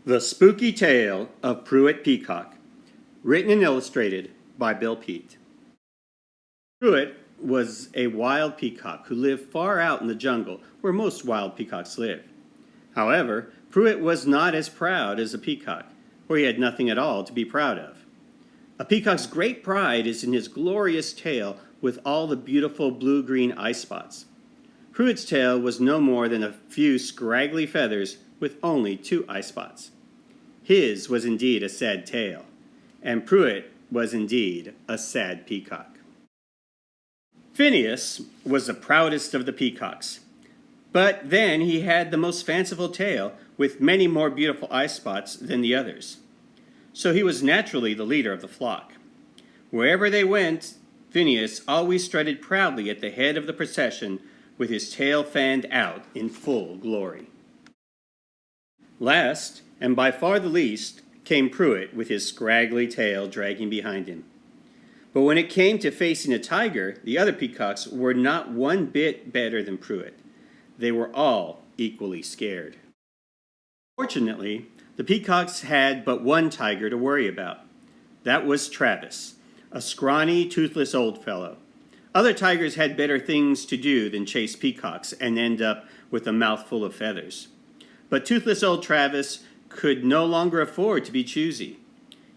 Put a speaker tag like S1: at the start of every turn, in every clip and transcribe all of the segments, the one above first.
S1: The Spooky Tale of Prewitt Peacock, written and illustrated by Bill Peet. Prewitt was a wild peacock who lived far out in the jungle where most wild peacocks live. However, Prewitt was not as proud as a peacock, for he had nothing at all to be proud of. A peacock's great pride is in his glorious tail with all the beautiful blue-green eye spots. Prewitt's tail was no more than a few scraggly feathers with only 2 eye spots. His was indeed a sad tale, and Prewitt was indeed a sad peacock. Phineas was the proudest of the peacocks, but then he had the most fanciful tail with many more beautiful eye spots than the others. So he was naturally the leader of the flock. Wherever they went, Phineas always strutted proudly at the head of the procession with his tail fanned out in full glory. Last, and by far the least, came Prewitt with his scraggly tail dragging behind him. But when it came to facing a tiger, the other peacocks were not one bit better than Prewitt. They were all equally scared. Fortunately, the peacocks had but one tiger to worry about. That was Travis, a scrawny, toothless old fellow. Other tigers had better things to do than chase peacocks and end up with a mouthful of feathers. But toothless old Travis could no longer afford to be choosy.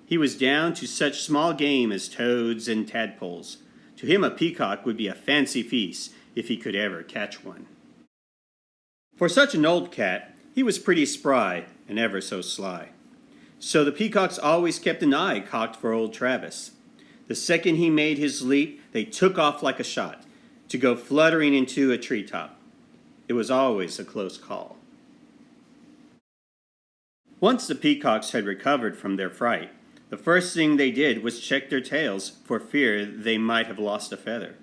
S1: He was down to such small game as toads and tadpoles. To him, a peacock would be a fancy feast if he could ever catch one. For such an old cat, he was pretty spry and ever so sly. So the peacocks always kept an eye cocked for old Travis. The second he made his leap, they took off like a shot, to go fluttering into a treetop. It was always a close call. Once the peacocks had recovered from their fright, the first thing they did was check their tails for fear they might have lost a feather.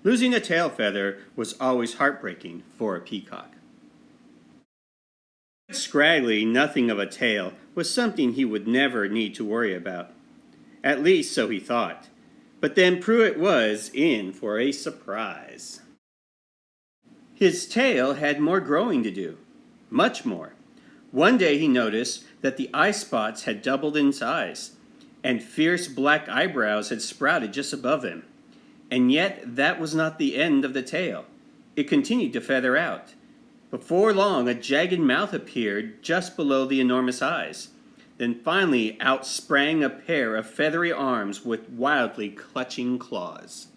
S1: Losing a tail feather was always heartbreaking for a peacock. Scraggly, nothing of a tail was something he would never need to worry about. At least so he thought. But then Prewitt was in for a surprise. His tail had more growing to do, much more. One day he noticed that the eye spots had doubled in size, and fierce black eyebrows had sprouted just above them. And yet that was not the end of the tail. It continued to feather out. Before long, a jagged mouth appeared just below the enormous eyes. Then finally out sprang a pair of feathery arms with wildly clutching claws.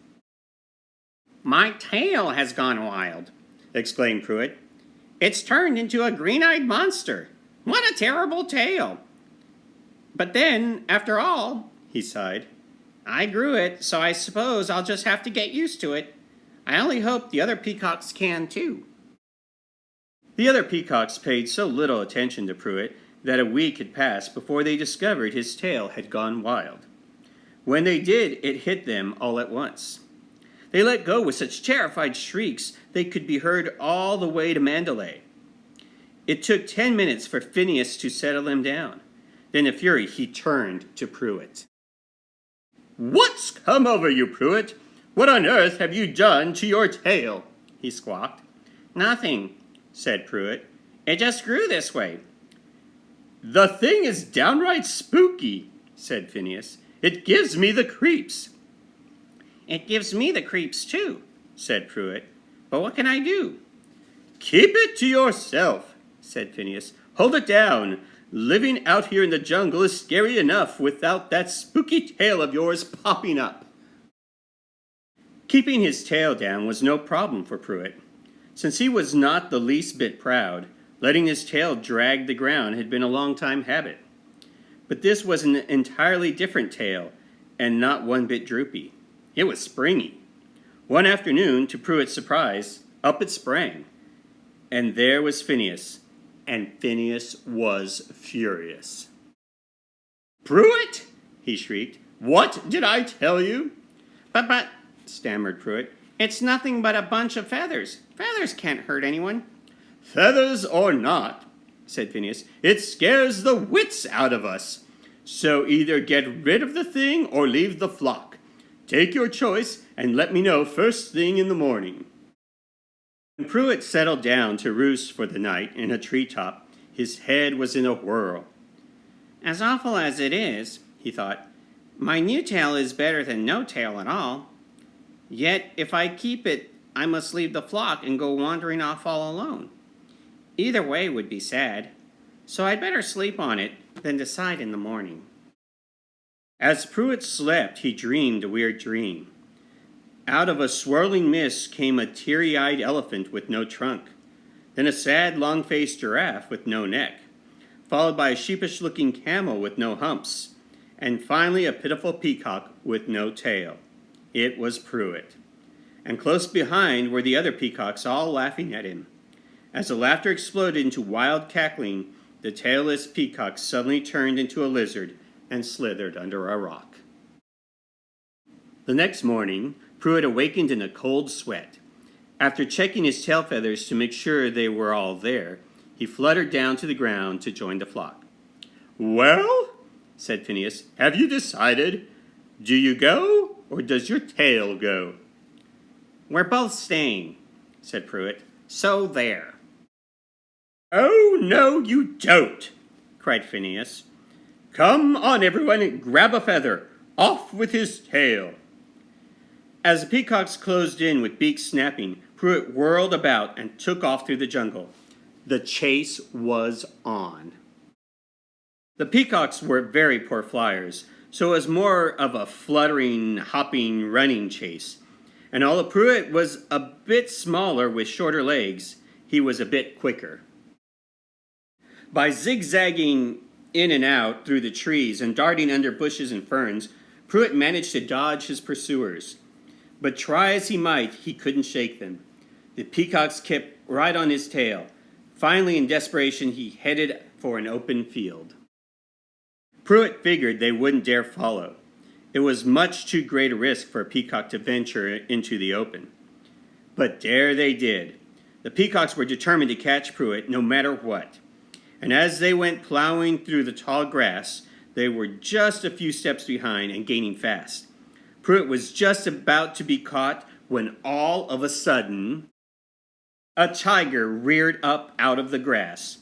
S1: "My tail has gone wild," exclaimed Prewitt. "It's turned into a green-eyed monster. What a terrible tale! But then, after all," he sighed, "I grew it, so I suppose I'll just have to get used to it. I only hope the other peacocks can, too." The other peacocks paid so little attention to Prewitt that a week had passed before they discovered his tail had gone wild. When they did, it hit them all at once. They let go with such terrified shrieks they could be heard all the way to Mandalay. It took 10 minutes for Phineas to settle him down. Then in fury he turned to Prewitt. "What's come over you, Prewitt? What on earth have you done to your tail?" he squawked. "Nothing," said Prewitt. "It just grew this way." "The thing is downright spooky," said Phineas. "It gives me the creeps." "It gives me the creeps, too," said Prewitt. "But what can I do?" "Keep it to yourself," said Phineas. "Hold it down. Living out here in the jungle is scary enough without that spooky tail of yours popping up." Keeping his tail down was no problem for Prewitt. Since he was not the least bit proud, letting his tail drag the ground had been a long-time habit. But this was an entirely different tail, and not one bit droopy. It was springy. One afternoon, to Prewitt's surprise, up it sprang. And there was Phineas, and Phineas was furious. "Prewitt!" he shrieked. "What did I tell you?" But, stammered Prewitt, "it's nothing but a bunch of feathers. Feathers can't hurt anyone." "Feathers or not," said Phineas, "it scares the wits out of us. So either get rid of the thing or leave the flock. Take your choice and let me know first thing in the morning." When Prewitt settled down to roost for the night in a treetop, his head was in a whirl. As awful as it is, he thought, my new tail is better than no tail at all. Yet, if I keep it, I must leave the flock and go wandering off all alone. Either way would be sad, so I'd better sleep on it than decide in the morning. As Prewitt slept, he dreamed a weird dream. Out of a swirling mist came a teary-eyed elephant with no trunk, then a sad, long-faced giraffe with no neck, followed by a sheepish-looking camel with no humps, and finally a pitiful peacock with no tail. It was Prewitt. And close behind were the other peacocks, all laughing at him. As the laughter exploded into wild cackling, the tailless peacock suddenly turned into a lizard and slithered under a rock. The next morning, Prewitt awakened in a cold sweat. After checking his tail feathers to make sure they were all there, he fluttered down to the ground to join the flock. "Well," said Phineas, "have you decided? Do you go, or does your tail go?" "We're both staying," said Prewitt, "so there." "Oh, no, you don't," cried Phineas. "Come on, everyone, and grab a feather. Off with his tail." As the peacocks closed in with beaks snapping, Prewitt whirled about and took off through the jungle. The chase was on. The peacocks were very poor flyers, so it was more of a fluttering, hopping, running chase. And although Prewitt was a bit smaller with shorter legs, he was a bit quicker. By zigzagging in and out through the trees and darting under bushes and ferns, Prewitt managed to dodge his pursuers. But try as he might, he couldn't shake them. The peacocks kept right on his tail. Finally, in desperation, he headed for an open field. Prewitt figured they wouldn't dare follow. It was much too great a risk for a peacock to venture into the open. But there they did. The peacocks were determined to catch Prewitt no matter what. And as they went plowing through the tall grass, they were just a few steps behind and gaining fast. Prewitt was just about to be caught when all of a sudden, a tiger reared up out of the grass.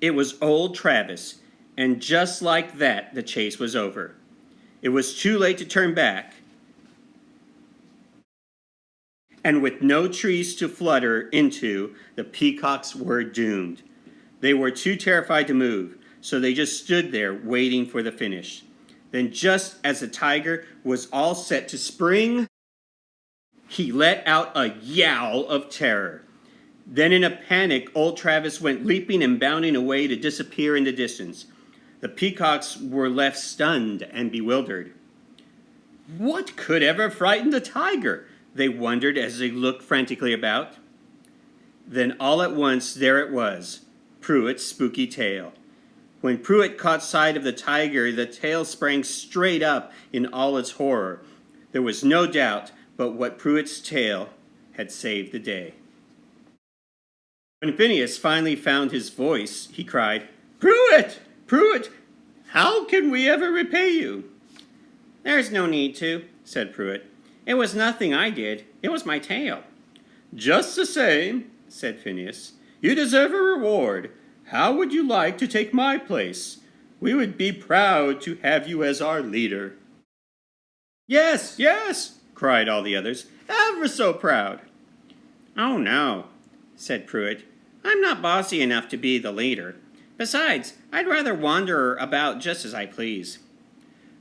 S1: It was old Travis, and just like that, the chase was over. It was too late to turn back, and with no trees to flutter into, the peacocks were doomed. They were too terrified to move, so they just stood there waiting for the finish. Then just as the tiger was all set to spring, he let out a yowl of terror. Then in a panic, old Travis went leaping and bounding away to disappear in the distance. The peacocks were left stunned and bewildered. What could ever frighten the tiger? They wondered as they looked frantically about. Then all at once there it was, Prewitt's spooky tail. When Prewitt caught sight of the tiger, the tail sprang straight up in all its horror. There was no doubt but what Prewitt's tail had saved the day. When Phineas finally found his voice, he cried, "Prewitt! Prewitt! How can we ever repay you?" "There's no need to," said Prewitt. "It was nothing I did. It was my tail." "Just the same," said Phineas, "you deserve a reward. How would you like to take my place? We would be proud to have you as our leader." "Yes, yes," cried all the others. "Ever so proud." "Oh, no," said Prewitt. "I'm not bossy enough to be the leader. Besides, I'd rather wander about just as I please."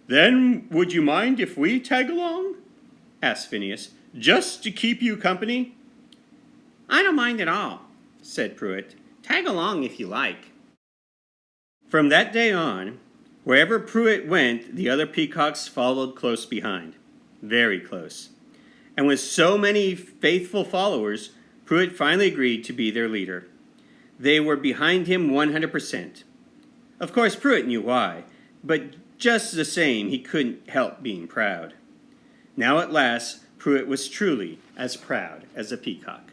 S1: "Then would you mind if we tag along?" asked Phineas, "just to keep you company?" "I don't mind at all," said Prewitt. "Tag along if you like." From that day on, wherever Prewitt went, the other peacocks followed close behind. Very close. And with so many faithful followers, Prewitt finally agreed to be their leader. They were behind him 100%. Of course, Prewitt knew why, but just the same, he couldn't help being proud. Now at last, Prewitt was truly as proud as a peacock.